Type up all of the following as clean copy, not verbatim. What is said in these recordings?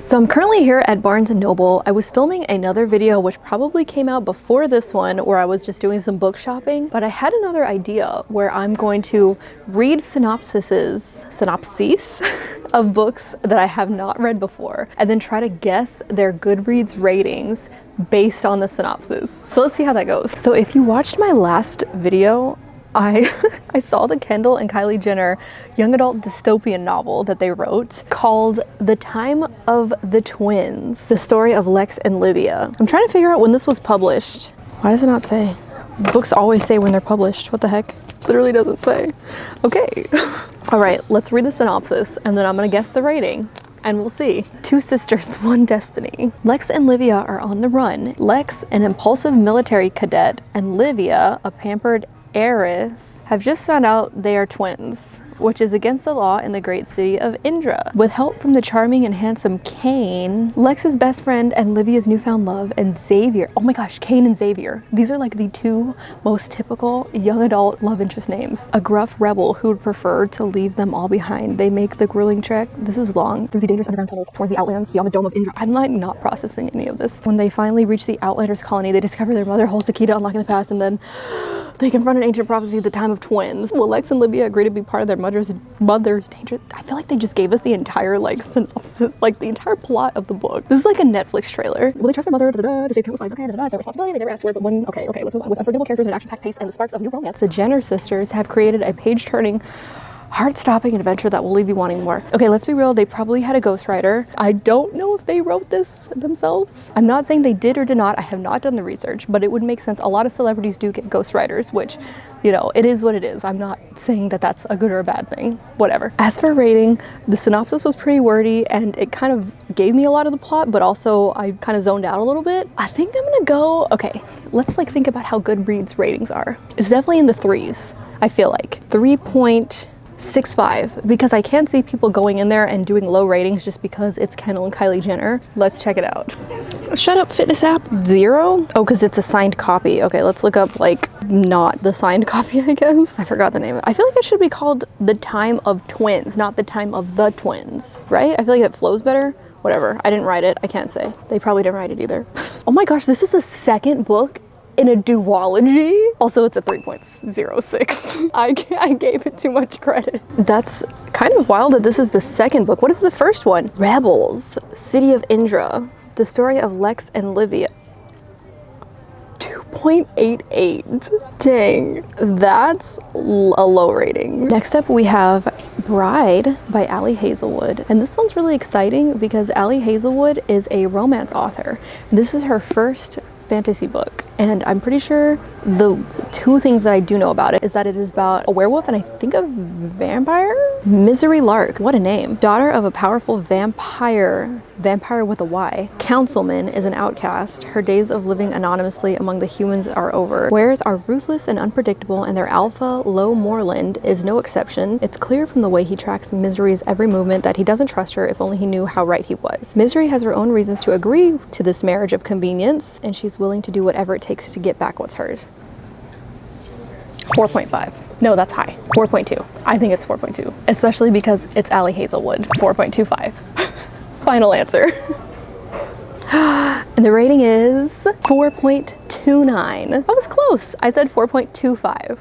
So I'm currently here at Barnes & Noble. I was filming another video which probably came out before this one where I was just doing some book shopping, but I had another idea where I'm going to read synopses of books that I have not read before and then try to guess their Goodreads ratings based on the synopsis. So let's see how that goes. So if you watched my last video, I saw the Kendall and Kylie Jenner young adult dystopian novel that they wrote called The Time of the Twins, the story of Lex and Livia. I'm trying to figure out when this was published. Why does it not say? Books always say when they're published. What the heck? Literally doesn't say. Okay. All right, let's read the synopsis and then I'm gonna guess the rating. And we'll see. Two sisters, one destiny. Lex and Livia are on the run. Lex, an impulsive military cadet, and Livia, a pampered heiress, have just found out they are twins, which is against the law in the great city of Indra. With help from the charming and handsome Kane, Lex's best friend and Livia's newfound love, and Xavier. Oh my gosh, Kane and Xavier. These are like the two most typical young adult love interest names. A gruff rebel who would prefer to leave them all behind. They make the grueling trek, this is long, through the dangerous underground tunnels towards the Outlands beyond the dome of Indra. I'm like not processing any of this. When they finally reach the Outlanders colony, they discover their mother holds the key to unlocking the past, and then they confront an ancient prophecy, the time of twins. Will Lex and Livia agree to be part of their mother's danger? I feel like they just gave us the entire like synopsis, like the entire plot of the book. This is like a Netflix trailer. Will they trust their mother to save countless lives? Okay, it's their responsibility. They never asked for it, but one, okay, let's move on. With unforgettable characters and action-packed pace and the sparks of new romance, the Jenner sisters have created a page-turning, heart-stopping adventure that will leave you wanting more. Okay, let's be real, they probably had a ghostwriter. I don't know if they wrote this themselves. I'm not saying they did or did not. I have not done the research, but it would make sense. A lot of celebrities do get ghostwriters, which, you know, it is what it is. I'm not saying that that's a good or a bad thing, whatever. As for rating, the synopsis was pretty wordy and it kind of gave me a lot of the plot, but also I kind of zoned out a little bit. I think I'm gonna go, okay, let's like think about how Goodreads ratings are. It's definitely in the threes, I feel like. 3.65, because I can see people going in there and doing low ratings just because it's Kendall and Kylie Jenner. Let's check it out. Shut up, fitness app. 0? Oh, because it's a signed copy. Okay, let's look up like not the signed copy, I guess. I forgot the name. I feel like it should be called The Time of Twins, not The Time of the Twins, right? I feel like it flows better. Whatever, I didn't write it, I can't say. They probably didn't write it either. Oh my gosh, this is the second book in a duology. Also, it's a 3.06. I gave it too much credit. That's kind of wild that this is the second book. What is the first one? Rebels, City of Indra, the story of Lex and Livia. 2.88. Dang, that's a low rating. Next up we have Bride by Hazelwood. And this one's really exciting because Hazelwood is a romance author. This is her first fantasy book. And I'm pretty sure the two things that I do know about it is that it is about a werewolf and I think a vampire? Misery Lark, what a name. Daughter of a powerful vampire with a Y. Councilman is an outcast. Her days of living anonymously among the humans are over. Wares are ruthless and unpredictable and their alpha, Low Moreland, is no exception. It's clear from the way he tracks Misery's every movement that he doesn't trust her if only he knew how right he was. Misery has her own reasons to agree to this marriage of convenience and she's willing to do whatever it takes to get back what's hers. 4.5. No, that's high. 4.2. I think it's 4.2, especially because it's Hazelwood. 4.25. Final answer. And the rating is 4.29. That was close. I said 4.25.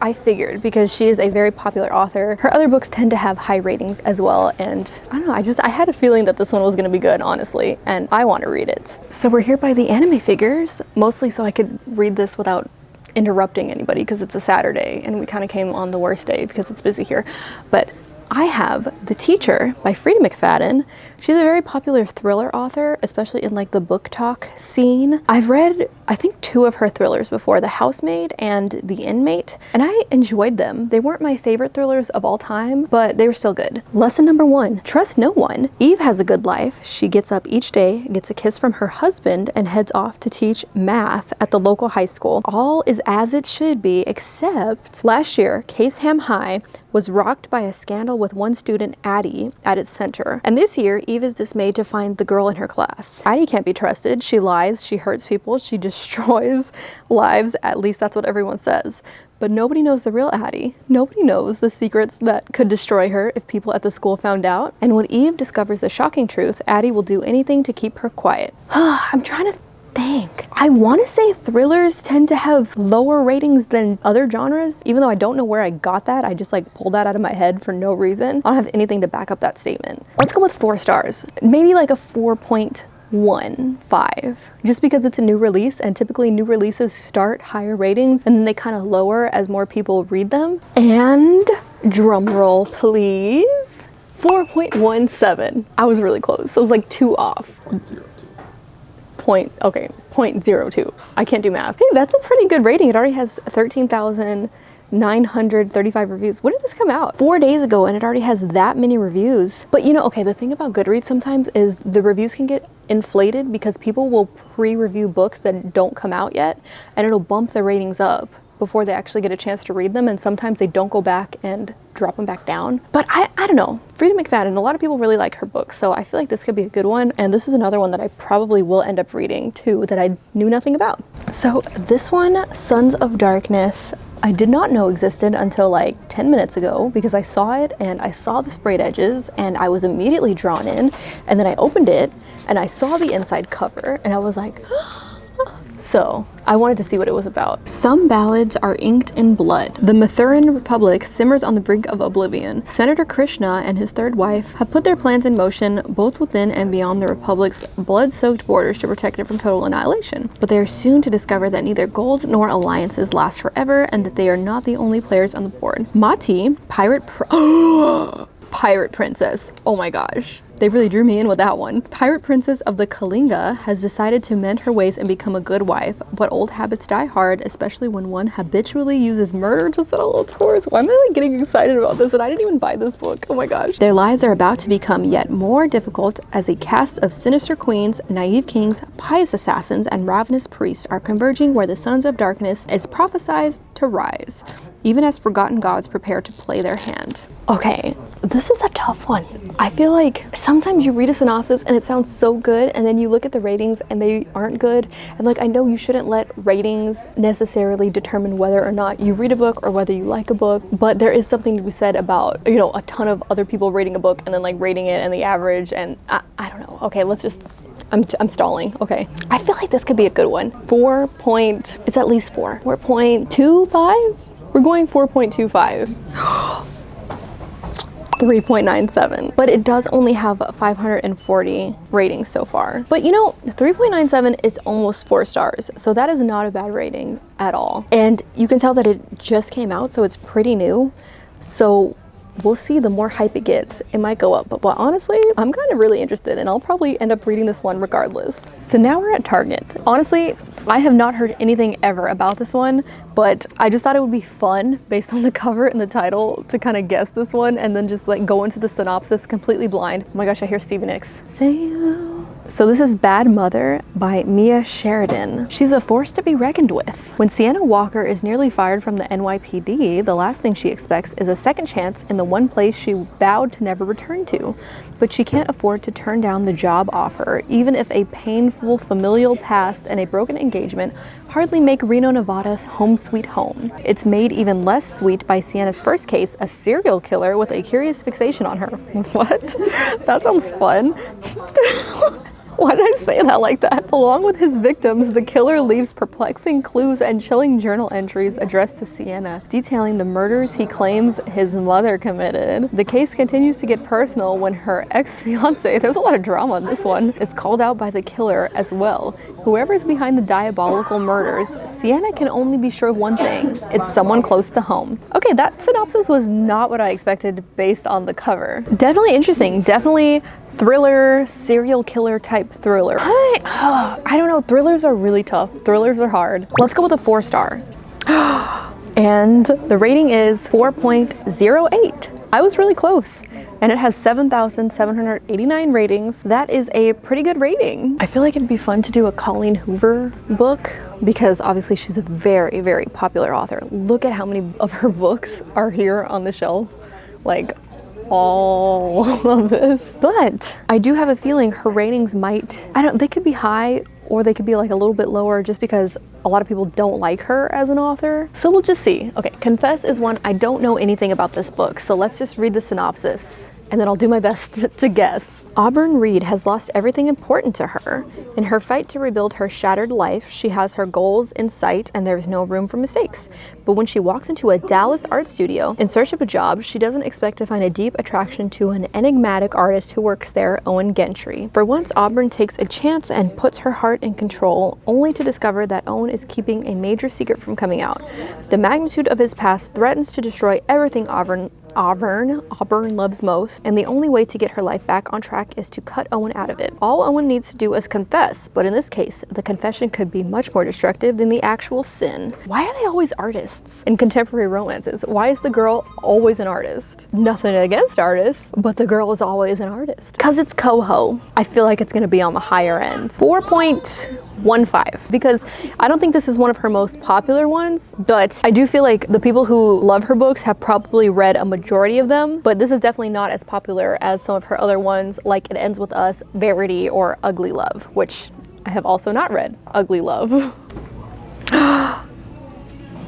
I figured because she is a very popular author. Her other books tend to have high ratings as well. And I don't know, I had a feeling that this one was gonna be good, honestly. And I want to read it. So we're here by the anime figures, mostly so I could read this without interrupting anybody because it's a Saturday and we kind of came on the worst day because it's busy here. But I have The Teacher by Freida McFadden. She's a very popular thriller author, especially in like the book talk scene. I've read, I think, 2 of her thrillers before, The Housemaid and The Inmate, and I enjoyed them. They weren't my favorite thrillers of all time, but they were still good. Lesson number 1, trust no one. Eve has a good life. She gets up each day, gets a kiss from her husband, and heads off to teach math at the local high school. All is as it should be, except last year, Caseham High was rocked by a scandal with one student, Addie, at its center. And this year, Eve is dismayed to find the girl in her class. Addie can't be trusted. She lies, she hurts people, she destroys lives. At least that's what everyone says. But nobody knows the real Addie. Nobody knows the secrets that could destroy her if people at the school found out. And when Eve discovers the shocking truth, Addie will do anything to keep her quiet. I'm trying to think. I want to say thrillers tend to have lower ratings than other genres, even though I don't know where I got that. I just like pulled that out of my head for no reason. I don't have anything to back up that statement. Let's go with 4 stars. Maybe like a 4.15, just because it's a new release, and typically new releases start higher ratings and then they kind of lower as more people read them. And drum roll please, 4.17. I was really close, so it was like 2 off. 0.02. I can't do math. Hey, that's a pretty good rating. It already has 13,935 reviews. When did this come out? 4 days ago, and it already has that many reviews. But you know, okay, the thing about Goodreads sometimes is the reviews can get inflated because people will pre-review books that don't come out yet, and it'll bump the ratings up before they actually get a chance to read them, and sometimes they don't go back and drop them back down. But I don't know. Freida McFadden, a lot of people really like her books, so I feel like this could be a good one, and this is another one that I probably will end up reading too that I knew nothing about. So this one, Sons of Darkness, I did not know existed until like 10 minutes ago because I saw it and I saw the sprayed edges and I was immediately drawn in, and then I opened it and I saw the inside cover and I was like, so I wanted to see what it was about. Some ballads are inked in blood. The Mathurin Republic simmers on the brink of oblivion. Senator Krishna and his third wife have put their plans in motion, both within and beyond the Republic's blood-soaked borders, to protect it from total annihilation. But they are soon to discover that neither gold nor alliances last forever, and that they are not the only players on the board. Mati, pirate princess. Oh my gosh. They really drew me in with that one. Pirate Princess of the Kalinga has decided to mend her ways and become a good wife, but old habits die hard, especially when one habitually uses murder to settle scores. Why am I like getting excited about this? And I didn't even buy this book. Oh my gosh. Their lives are about to become yet more difficult as a cast of sinister queens, naive kings, pious assassins, and ravenous priests are converging where the Sons of Darkness is prophesied to rise, even as forgotten gods prepare to play their hand. Okay, this is a tough one. I feel like sometimes you read a synopsis and it sounds so good, and then you look at the ratings and they aren't good. And like, I know you shouldn't let ratings necessarily determine whether or not you read a book or whether you like a book, but there is something to be said about, you know, a ton of other people reading a book and then like rating it and the average, and I don't know. Okay, let's just, I'm stalling. Okay, I feel like this could be a good one. It's at least 4. 4.25? We're going 4.25. 3.97, but it does only have 540 ratings so far. But you know, 3.97 is almost 4 stars, so that is not a bad rating at all. And you can tell that it just came out, so it's pretty new. So we'll see, the more hype it gets, it might go up. But honestly, I'm kind of really interested, and I'll probably end up reading this one regardless. So now we're at Target. Honestly, I have not heard anything ever about this one, but I just thought it would be fun based on the cover and the title to kind of guess this one and then just like go into the synopsis completely blind. Oh my gosh, I hear Stevie Nicks. Say you. So this is Bad Mother by Mia Sheridan. She's a force to be reckoned with. When Sienna Walker is nearly fired from the NYPD, the last thing she expects is a second chance in the one place she vowed to never return to. But she can't afford to turn down the job offer, even if a painful familial past and a broken engagement hardly make Reno, Nevada's home sweet home. It's made even less sweet by Sienna's first case, a serial killer with a curious fixation on her. What? That sounds fun. Why did I say that like that? Along with his victims, the killer leaves perplexing clues and chilling journal entries addressed to Sienna, detailing the murders he claims his mother committed. The case continues to get personal when her ex-fiance, there's a lot of drama on this one, is called out by the killer as well. Whoever's behind the diabolical murders, Sienna can only be sure of one thing: it's someone close to home. Okay, that synopsis was not what I expected based on the cover. Definitely interesting, definitely thriller, serial killer type thriller. I don't know, thrillers are really tough. Thrillers are hard. Let's go with a 4 star. And the rating is 4.08. I was really close. And it has 7,789 ratings. That is a pretty good rating. I feel like it'd be fun to do a Colleen Hoover book because obviously she's a very, very popular author. Look at how many of her books are here on the shelf. Like, all of this. But I do have a feeling her ratings might, they could be high or they could be like a little bit lower just because a lot of people don't like her as an author. So we'll just see. Okay, Confess is one. I don't know anything about this book, so let's just read the synopsis and then I'll do my best to guess. Auburn Reed has lost everything important to her. In her fight to rebuild her shattered life, she has her goals in sight and there's no room for mistakes. But when she walks into a Dallas art studio in search of a job, she doesn't expect to find a deep attraction to an enigmatic artist who works there, Owen Gentry. For once, Auburn takes a chance and puts her heart in control, only to discover that Owen is keeping a major secret from coming out. The magnitude of his past threatens to destroy everything Auburn loves most, and the only way to get her life back on track is to cut Owen out of it. All Owen needs to do is confess, but in this case, the confession could be much more destructive than the actual sin. Why are they always artists in contemporary romances? Why is the girl always an artist? Nothing against artists, but the girl is always an artist. Cause it's coho. I feel like it's gonna be on the higher end. 4.15, because I don't think this is one of her most popular ones, but I do feel like the people who love her books have probably read a majority of them, but this is definitely not as popular as some of her other ones, like It Ends With Us, Verity, or Ugly Love, which I have also not read. Ugly Love.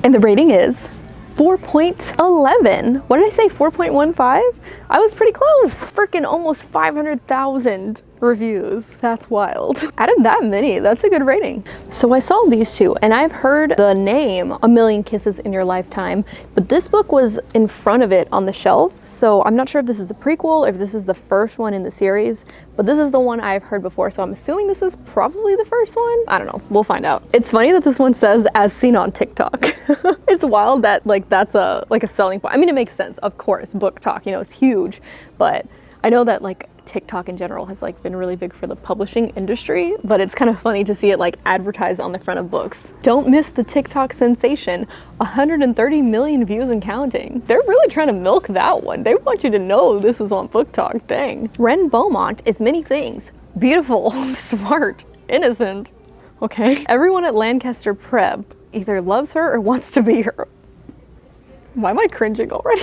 And the rating is 4.11. What did I say, 4.15? I was pretty close. Freaking almost 500,000 reviews. That's wild. Out of that many, that's a good rating. So I saw these two, and I've heard the name A Million Kisses in Your Lifetime, but this book was in front of it on the shelf, so I'm not sure if this is a prequel, if this is the first one in the series, but this is the one I've heard before, so I'm assuming this is probably the first one. I don't know, we'll find out. It's funny that this one says as seen on TikTok. It's wild that like that's a selling point. I mean, it makes sense, of course, book talk, you know, it's huge, but I know that like TikTok in general has like been really big for the publishing industry, but it's kind of funny to see it like advertised on the front of books. Don't miss the TikTok sensation, 130 million views and counting. They're really trying to milk that one. They want you to know this is on Book Talk, dang. Ren Beaumont is many things. Beautiful, smart, innocent, okay? Everyone at Lancaster Prep either loves her or wants to be her. Why am I cringing already?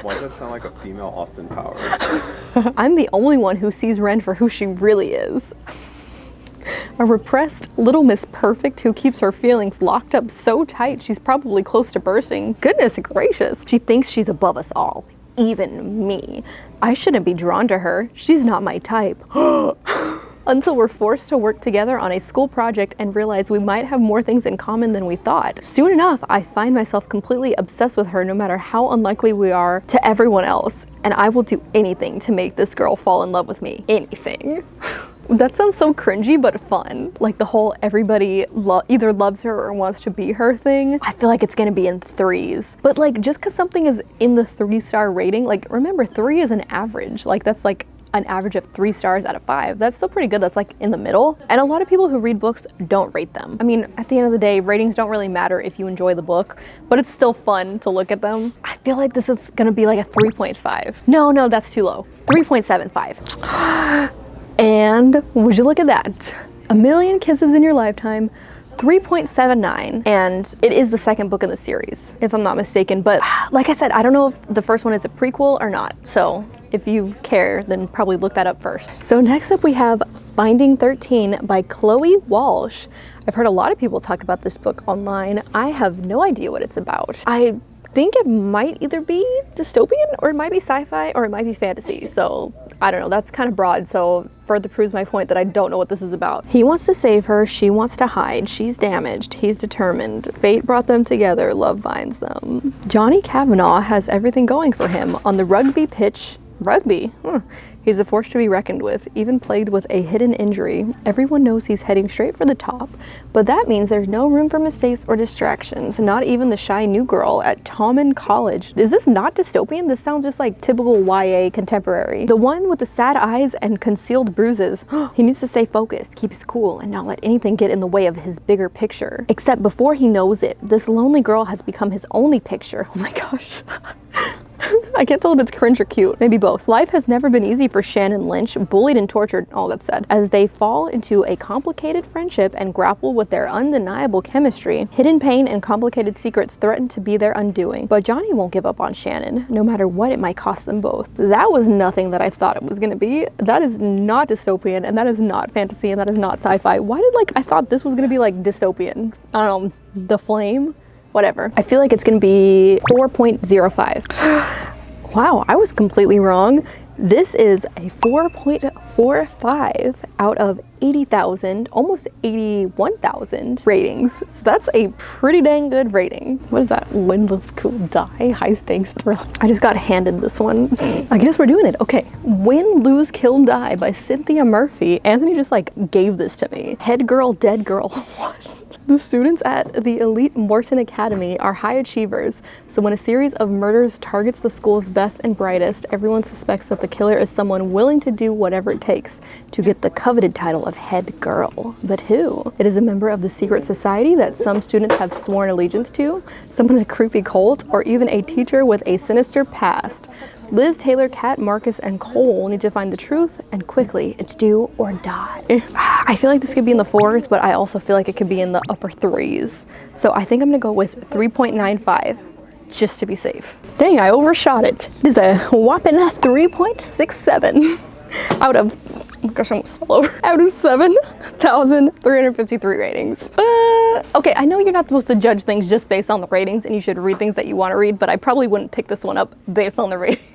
Why does that sound like a female Austin Powers? I'm the only one who sees Ren for who she really is. A repressed Little Miss Perfect who keeps her feelings locked up so tight she's probably close to bursting. Goodness gracious. She thinks she's above us all, even me. I shouldn't be drawn to her. She's not my type. Until we're forced to work together on a school project and realize we might have more things in common than we thought. Soon enough, I find myself completely obsessed with her no matter how unlikely we are to everyone else, and I will do anything to make this girl fall in love with me. Anything. That sounds so cringy, but fun. Like the whole everybody either loves her or wants to be her thing. I feel like it's gonna be in 3s. But like, just cause something is in the 3-star rating, like remember 3 is an average. Like that's like an average of 3 stars out of 5. That's still pretty good. That's like in the middle. And a lot of people who read books don't rate them. I mean, at the end of the day, ratings don't really matter if you enjoy the book, but it's still fun to look at them. I feel like this is gonna be like a 3.5. No, that's too low. 3.75. And would you look at that? A Million Kisses in Your Lifetime, 3.79, and it is the second book in the series, if I'm not mistaken. But like I said, I don't know if the first one is a prequel or not. So if you care, then probably look that up first. So next up we have Binding 13 by Chloe Walsh. I've heard a lot of people talk about this book online. I have no idea what it's about. I think it might either be dystopian or it might be sci-fi or it might be fantasy. So I don't know, that's kind of broad, so further proves my point that I don't know what this is about. He wants to save her, she wants to hide, she's damaged, he's determined. Fate brought them together, love binds them. Johnny Kavanaugh has everything going for him on the rugby pitch. Rugby? He's a force to be reckoned with, even plagued with a hidden injury. Everyone knows he's heading straight for the top, but that means there's no room for mistakes or distractions, not even the shy new girl at Tommen College. Is this not dystopian? This sounds just like typical YA contemporary. The one with the sad eyes and concealed bruises. He needs to stay focused, keep his cool, and not let anything get in the way of his bigger picture. Except before he knows it, this lonely girl has become his only picture. Oh my gosh. I can't tell if it's cringe or cute. Maybe both. Life has never been easy for Shan and Lynch, bullied and tortured, all that said, as they fall into a complicated friendship and grapple with their undeniable chemistry. Hidden pain and complicated secrets threaten to be their undoing, but Johnny won't give up on Shannon, no matter what it might cost them both. That was nothing that I thought it was gonna be. That is not dystopian, and that is not fantasy, and that is not sci-fi. Why did, like, I thought this was gonna be like dystopian. I don't know, The Flame? Whatever. I feel like it's gonna be 4.05. Wow, I was completely wrong. This is a 4.45 out of 80,000, almost 81,000 ratings. So that's a pretty dang good rating. What is that? Win, lose, cool, die, high stakes thrill. I just got handed this one. I guess we're doing it. Okay. Win, lose, kill, die by Cynthia Murphy. Anthony just like gave this to me. Head girl, dead girl. What? The students at the elite Morton Academy are high achievers, so when a series of murders targets the school's best and brightest, everyone suspects that the killer is someone willing to do whatever it takes to get the coveted title of head girl. But who? It is a member of the secret society that some students have sworn allegiance to, someone in a creepy cult, or even a teacher with a sinister past. Liz, Taylor, Kat, Marcus, and Cole need to find the truth, and quickly. It's do or die. I feel like this could be in the 4s, but I also feel like it could be in the upper 3s. So I think I'm gonna go with 3.95, just to be safe. Dang, I overshot it. This is a whopping 3.67 out of, oh my gosh, I almost fell over. Out of 7,353 ratings. Okay, I know you're not supposed to judge things just based on the ratings, and you should read things that you want to read, but I probably wouldn't pick this one up based on the ratings.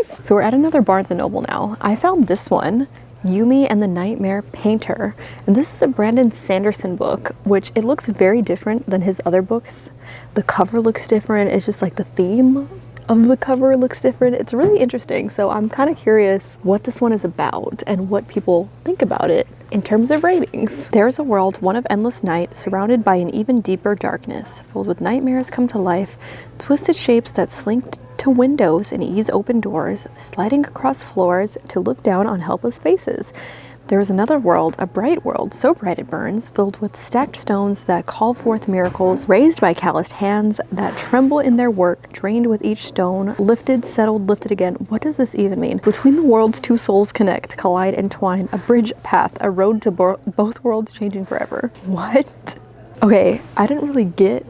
So we're at another Barnes & Noble now. I found this one, Yumi and the Nightmare Painter. And this is a Brandon Sanderson book, which it looks very different than his other books. The cover looks different. It's just like the theme of the cover looks different. It's really interesting. So I'm kind of curious what this one is about and what people think about it in terms of ratings. There's a world, one of endless night, surrounded by an even deeper darkness, filled with nightmares come to life, twisted shapes that slink to windows and ease open doors, sliding across floors to look down on helpless faces. There is another world, a bright world, so bright it burns, filled with stacked stones that call forth miracles, raised by calloused hands that tremble in their work, drained with each stone, lifted, settled, lifted again. What does this even mean? Between the worlds, two souls connect, collide, entwine, a bridge path, a road to both worlds changing forever. What? Okay, I didn't really get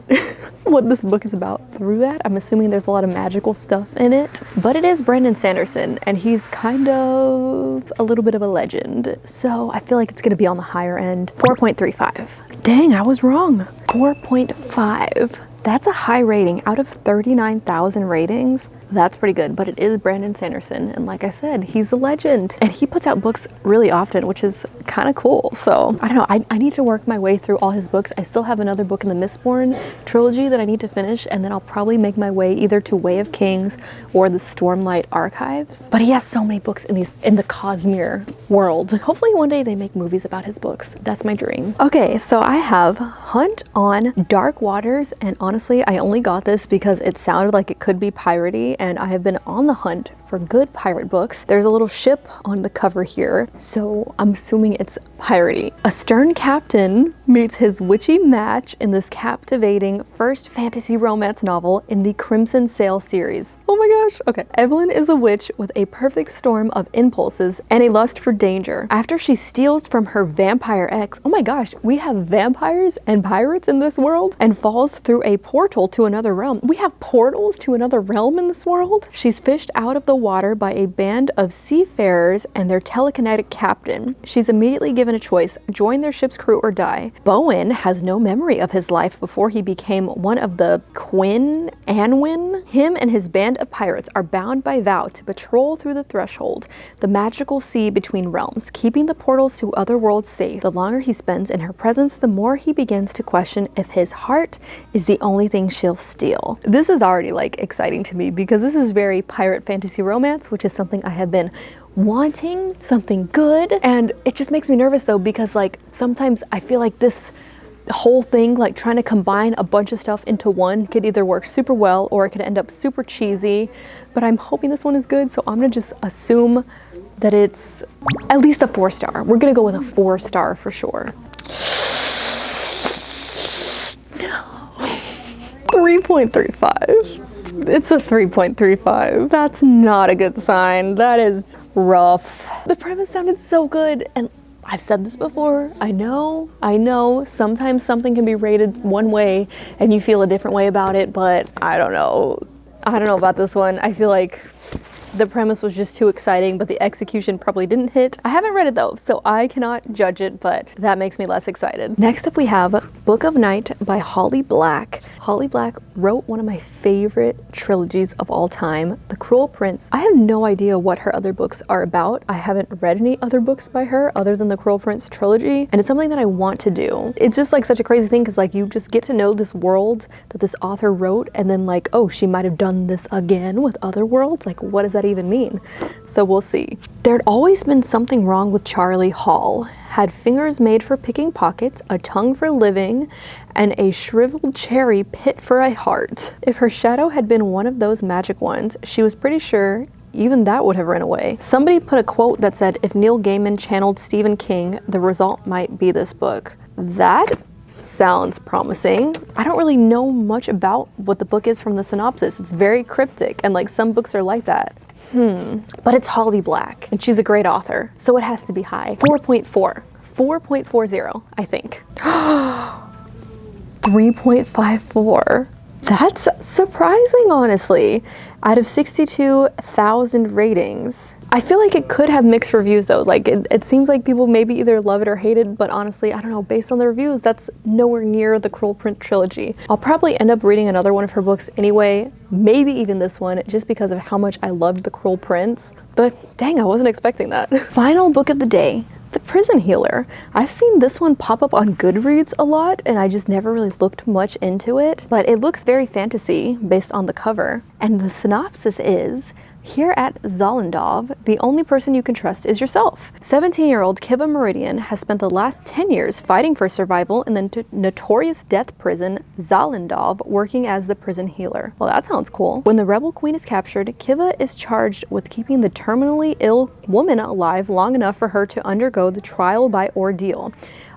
what this book is about through that. I'm assuming there's a lot of magical stuff in it, but it is Brandon Sanderson, and he's kind of a little bit of a legend. So I feel like it's gonna be on the higher end. 4.35. Dang, I was wrong. 4.5. That's a high rating out of 39,000 ratings. That's pretty good, but it is Brandon Sanderson, and like I said, he's a legend, and he puts out books really often, which is kind of cool. So I don't know, I need to work my way through all his books. I still have another book in the Mistborn trilogy that I need to finish, and then I'll probably make my way either to Way of Kings or the Stormlight Archives. But he has so many books in the Cosmere world. Hopefully one day they make movies about his books. That's my dream. Okay, so I have Hunt on Dark Waters, and honestly, I only got this because it sounded like it could be piratey, and I have been on the hunt for good pirate books. There's a little ship on the cover here, so I'm assuming it's piratey. A stern captain meets his witchy match in this captivating first fantasy romance novel in the Crimson Sail series. Oh my gosh, okay. Evelyn is a witch with a perfect storm of impulses and a lust for danger. After she steals from her vampire ex, oh my gosh, we have vampires and pirates in this world, and falls through a portal to another realm. We have portals to another realm in this world. She's fished out of the water by a band of seafarers and their telekinetic captain. She's immediately given a choice: join their ship's crew or die. Bowen has no memory of his life before he became one of the Quinn Anwin. Him and his band of pirates are bound by vow to patrol through the threshold, the magical sea between realms, keeping the portals to other worlds safe. The longer he spends in her presence, the more he begins to question if his heart is the only thing she'll steal. This is already like exciting to me because this is very pirate fantasy romance, which is something I have been wanting, something good. And it just makes me nervous though, because like sometimes I feel like this whole thing, like trying to combine a bunch of stuff into one, could either work super well or it could end up super cheesy. But I'm hoping this one is good, so I'm gonna just assume that it's at least a 4-star. We're gonna go with a 4-star for sure. 3.35. It's a 3.35. That's not a good sign. That is rough. The premise sounded so good, and I've said this before. I know, sometimes something can be rated one way and you feel a different way about it, but I don't know about this one. I feel like the premise was just too exciting, but the execution probably didn't hit. I haven't read it though, so I cannot judge it, but that makes me less excited. Next up we have Book of Night by Holly Black. Holly Black wrote one of my favorite trilogies of all time, The Cruel Prince. I have no idea what her other books are about. I haven't read any other books by her other than the Cruel Prince trilogy, and it's something that I want to do. It's just like such a crazy thing because like you just get to know this world that this author wrote, and then like, oh, she might have done this again with other worlds. Like, what does that even mean? So we'll see. There'd always been something wrong with Charlie Hall. Had fingers made for picking pockets, a tongue for living, and a shriveled cherry pit for a heart. If her shadow had been one of those magic ones, she was pretty sure even that would have run away. Somebody put a quote that said, if Neil Gaiman channeled Stephen King, the result might be this book. That sounds promising. I don't really know much about what the book is from the synopsis. It's very cryptic, and like some books are like that. But it's Holly Black, and she's a great author, so it has to be high. 4.4. 4.40, I think. 3.54. That's surprising, honestly. Out of 62,000 ratings. I feel like it could have mixed reviews though. Like it seems like people maybe either love it or hate it, but honestly, I don't know, based on the reviews, that's nowhere near the Cruel Prince trilogy. I'll probably end up reading another one of her books anyway, maybe even this one, just because of how much I loved The Cruel Prince. But dang, I wasn't expecting that. Final book of the day. The Prison Healer. I've seen this one pop up on Goodreads a lot, and I just never really looked much into it, but it looks very fantasy based on the cover. And the synopsis is, here at Zollendorf, the only person you can trust is yourself. 17-year-old Kiva Meridian has spent the last 10 years fighting for survival in the notorious death prison Zollendorf, working as the prison healer. Well, that sounds cool. When the rebel queen is captured, Kiva is charged with keeping the terminally ill woman alive long enough for her to undergo the trial by ordeal.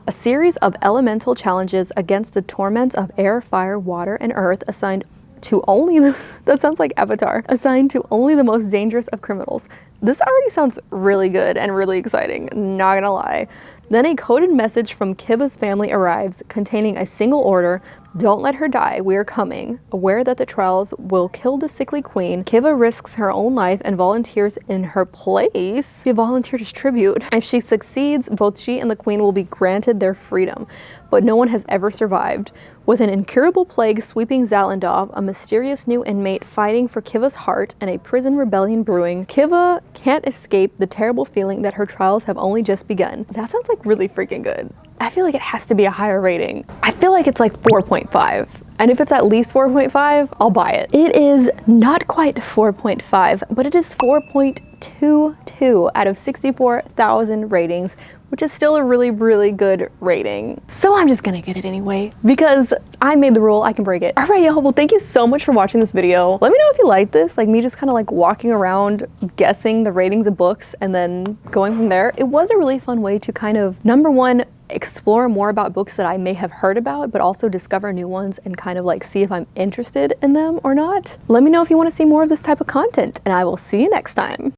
A series of elemental challenges against the torments of air, fire, water, and earth assigned to only the, that sounds like Avatar, assigned to only the most dangerous of criminals. This already sounds really good and really exciting, not gonna lie. Then a coded message from Kiva's family arrives containing a single order: don't let her die, we're coming. Aware that the trials will kill the sickly queen, Kiva risks her own life and volunteers in her place. She volunteered as tribute. If she succeeds, both she and the queen will be granted their freedom, but no one has ever survived. With an incurable plague sweeping Zollendorf, a mysterious new inmate fighting for Kiva's heart, and a prison rebellion brewing, Kiva can't escape the terrible feeling that her trials have only just begun. That sounds like really freaking good. I feel like it has to be a higher rating. I feel like it's like 4.5. And if it's at least 4.5, I'll buy it. It is not quite 4.5, but it is 4.22 out of 64,000 ratings, which is still a really, really good rating. So I'm just gonna get it anyway, because I made the rule, I can break it. All right, y'all, well, thank you so much for watching this video. Let me know if you like this, like me just kind of like walking around, guessing the ratings of books and then going from there. It was a really fun way to kind of, number one, explore more about books that I may have heard about, but also discover new ones and kind of like see if I'm interested in them or not. Let me know if you want to see more of this type of content, and I will see you next time.